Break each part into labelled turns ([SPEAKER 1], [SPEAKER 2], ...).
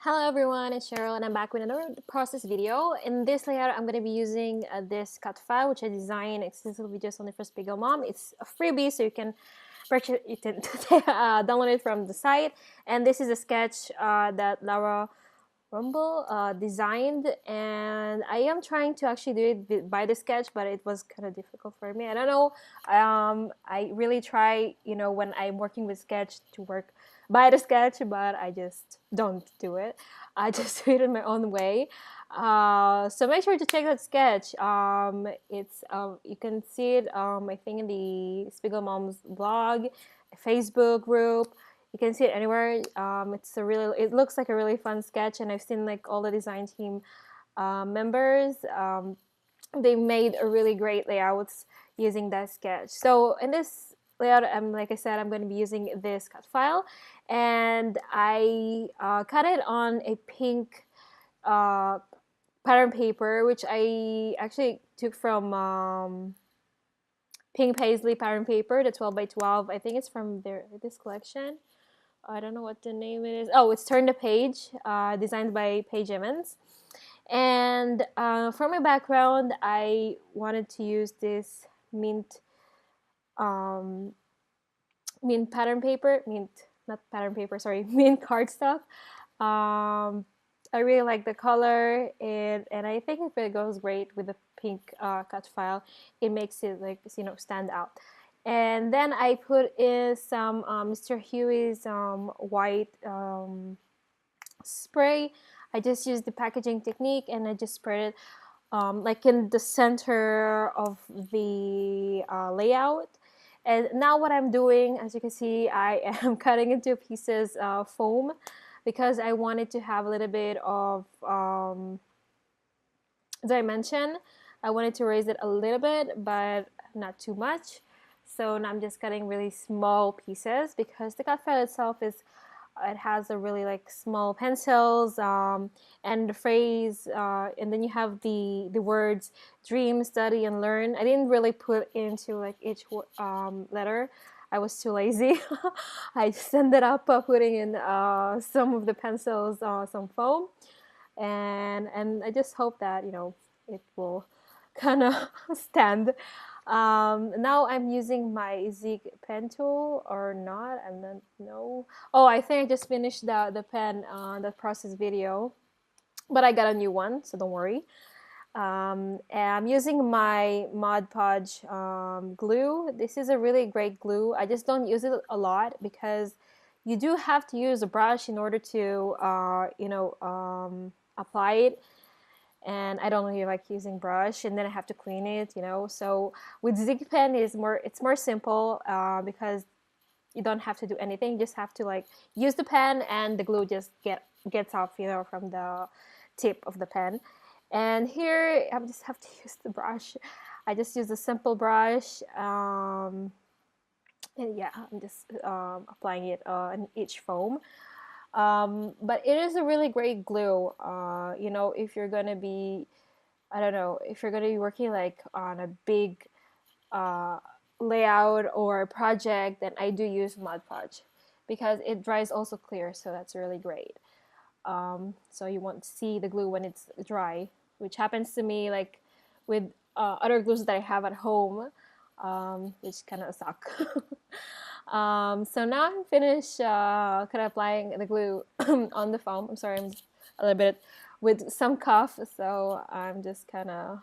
[SPEAKER 1] Hello everyone, it's Cheryl and I'm back with another process video. In this layout, I'm going to be using this cut file which I designed exclusively just only for Spiegel Mom. It's a freebie, so you can purchase it, download it from the site. And this is a sketch that Laura Rumble designed, and I am trying to actually do it by the sketch, but it was kind of difficult for me. I don't know. I really try, when I'm working with sketch to work by the sketch, but I just don't do it. I just do it in my own way. So make sure to check that sketch. It's you can see it. I think in the Spiegel Mom's blog, Facebook group. You can see it anywhere. It looks like a really fun sketch, and I've seen like all the design team members. They made a really great layouts using that sketch. So in this layout, like I said, I'm going to be using this cut file, and I cut it on a pink pattern paper, which I actually took from Pink Paisley pattern paper, the 12 by 12. I think it's from this collection. I don't know what the name it is. Oh, it's Turn the Page, designed by Paige Emmons. And for my background, I wanted to use this um, mint pattern paper, not pattern paper, sorry, mint cardstock. I really like the color, and I think if it goes great with the pink cut file, it makes it like stand out. And then I put in some Mr. Huey's white spray. I just used the packaging technique and I just spread it like in the center of the layout. And now what I'm doing, as you can see, I am cutting into pieces of foam because I wanted to have a little bit of dimension. I wanted to raise it a little bit, but not too much. So now I'm just cutting really small pieces because the cut file itself it has a really like small pencils and the phrase, and then you have the words dream, study, and learn. I didn't really put into like each letter. I was too lazy. I just ended up putting in some of the pencils, some foam, and I just hope that it will kind of stand. Now I'm using my Zig pen tool or not. I'm not no. Oh, I think I just finished the pen the process video, but I got a new one, so don't worry. And I'm using my Mod Podge glue. This is a really great glue. I just don't use it a lot because you do have to use a brush in order to apply it, and I don't really like using brush, and then I have to clean it, so with Zig pen it's more simple because you don't have to do anything. You just have to like use the pen and the glue just gets off from the tip of the pen. And here I just have to use the brush. I just use a simple brush, and yeah, I'm just applying it on each foam. But it is a really great glue. If you're gonna be, I don't know, if you're gonna be working like on a big uh, layout or project, then I do use Mod Podge because it dries also clear, so that's really great. So you won't see the glue when it's dry, which happens to me like with other glues that I have at home, which kind of suck. So now I'm finished kind of applying the glue on the foam. I'm sorry, I'm a little bit with some cough, so I'm just kind of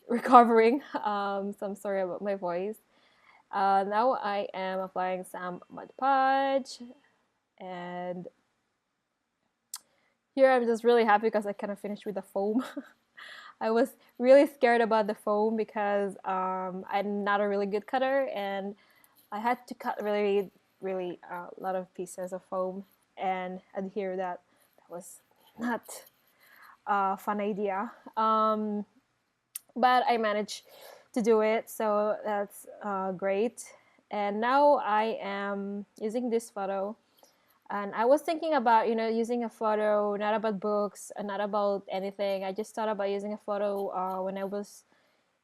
[SPEAKER 1] recovering. So I'm sorry about my voice. Now I am applying some Mod Podge, and here I'm just really happy because I kind of finished with the foam. I was really scared about the foam because I'm not a really good cutter, and I had to cut really, really a lot of pieces of foam and adhere that. That was not a fun idea. But I managed to do it, so that's great. And now I am using this photo. And I was thinking about, using a photo, not about books, and not about anything. I just thought about using a photo when I was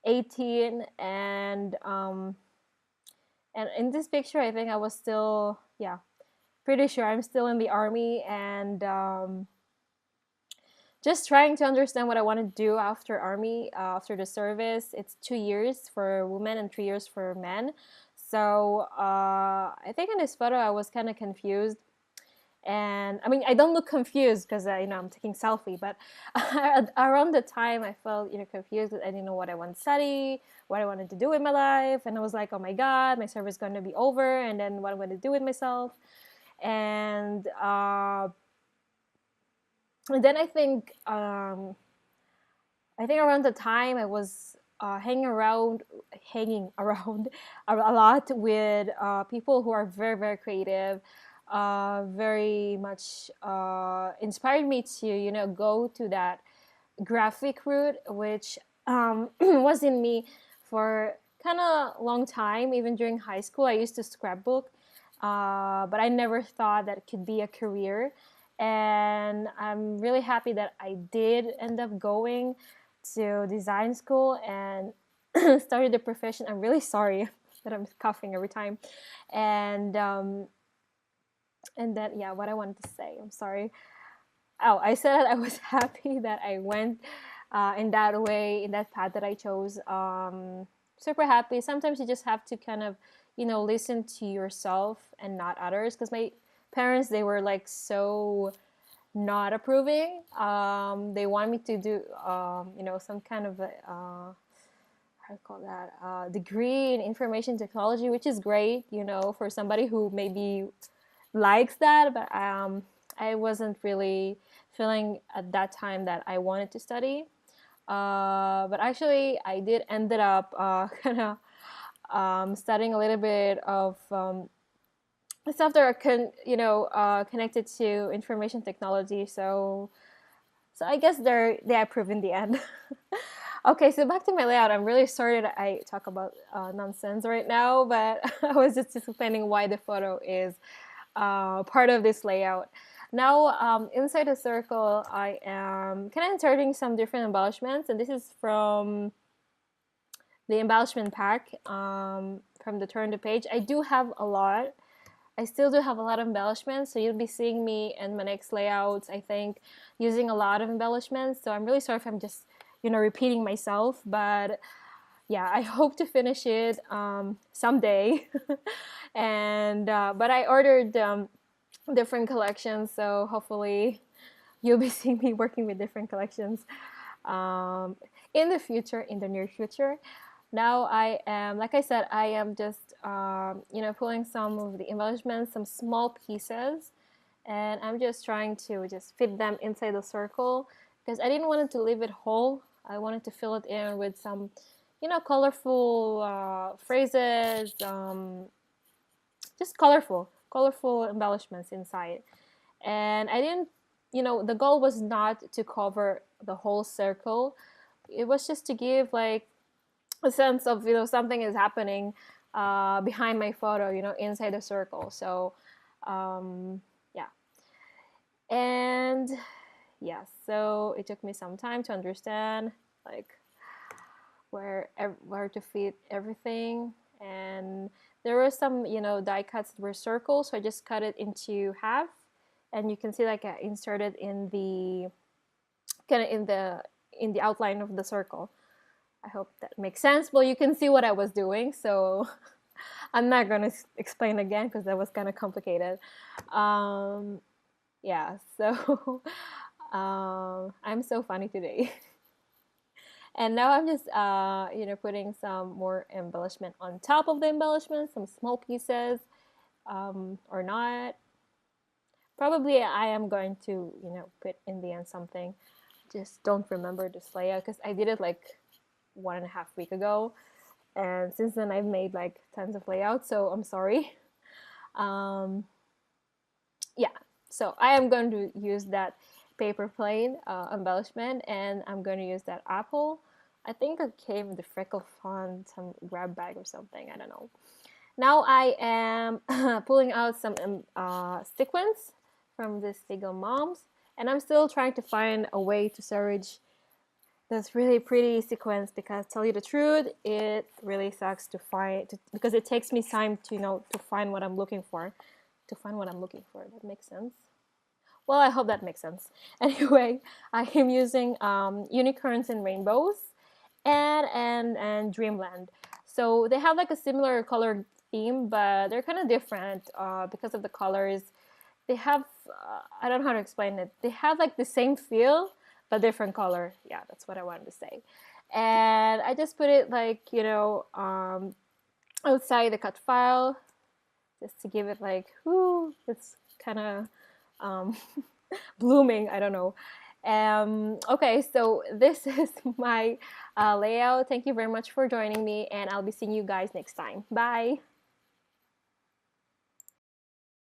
[SPEAKER 1] 18, and in this picture, I think I was still, yeah, pretty sure I'm still in the army, and just trying to understand what I want to do after army, after the service. It's 2 years for women and 3 years for men. So I think in this photo I was kind of confused, and I mean I don't look confused because I'm taking selfie, but around the time I felt confused. I didn't know what I want to study, what I wanted to do with my life, and I was like, oh my god, my service is going to be over, and then what I'm going to do with myself. And then I think around the time I was hanging around a lot with people who are very, very creative, very much inspired me to, go to that graphic route, which was in me for kind of long time. Even during high school, I used to scrapbook, but I never thought that it could be a career. And I'm really happy that I did end up going to design school and started the profession. I'm really sorry that I'm coughing every time. And then, yeah, what I wanted to say, I'm sorry. Oh, I said I was happy that I went in that way, in that path that I chose. Super happy. Sometimes you just have to kind of, listen to yourself and not others. Because my parents, they were like so not approving. They want me to do, some kind of how to call that degree in information technology, which is great, for somebody who maybe likes that. But I wasn't really feeling at that time that I wanted to study. But actually, I did ended up kind of studying a little bit of stuff that are connected to information technology. So I guess they approve in the end. Okay, so back to my layout. I'm really sorry that I talk about nonsense right now, but I was just explaining why the photo is part of this layout. Now, inside the circle, I am kind of inserting some different embellishments, and this is from the embellishment pack from the Turn the Page. I do have a lot. I still do have a lot of embellishments, so you'll be seeing me in my next layouts, I think, using a lot of embellishments. So I'm really sorry if I'm just, repeating myself, but yeah, I hope to finish it someday. And but I ordered different collections, so hopefully you'll be seeing me working with different collections in the future, in the near future. Now I am, like I said, I am just pulling some of the embellishments, some small pieces, and I'm just trying to just fit them inside the circle because I didn't want it to leave it whole. I wanted to fill it in with some colorful phrases, just colorful embellishments inside. And I didn't, the goal was not to cover the whole circle. It was just to give like a sense of, something is happening behind my photo, inside the circle. So, yeah. And yeah, so it took me some time to understand like where to fit everything. And there were some die cuts that were circles, so I just cut it into half, and you can see like I inserted in the kind of in the outline of the circle. I hope that makes sense. Well, you can see what I was doing, so I'm not gonna explain again because that was kind of complicated. Yeah, so I'm so funny today. And now I'm just, putting some more embellishment on top of the embellishment, some small pieces, or not. Probably I am going to, put in the end something. Just don't remember this layout because I did it like 1.5 weeks ago. And since then I've made like tons of layouts, so I'm sorry. Yeah, so I am going to use that paper plane embellishment, and I'm going to use that apple. I think it came with the freckle font, some grab bag or something, I don't know. Now I am pulling out some sequins from this Figgle Moms, and I'm still trying to find a way to serrage this really pretty sequence because, tell you the truth, it really sucks to find because it takes me time to to find what I'm looking for. to find what I'm looking for. That makes sense. Well, I hope that makes sense. Anyway, I am using unicorns and rainbows and dreamland. So they have like a similar color theme, but they're kind of different because of the colors. They have I don't know how to explain it. They have like the same feel but different color. Yeah, that's what I wanted to say. And I just put it like, you know, outside the cut file just to give it like, whoo, it's kind of um, blooming. I don't know. Okay, so this is my layout. Thank you very much for joining me, and I'll be seeing you guys next time. Bye.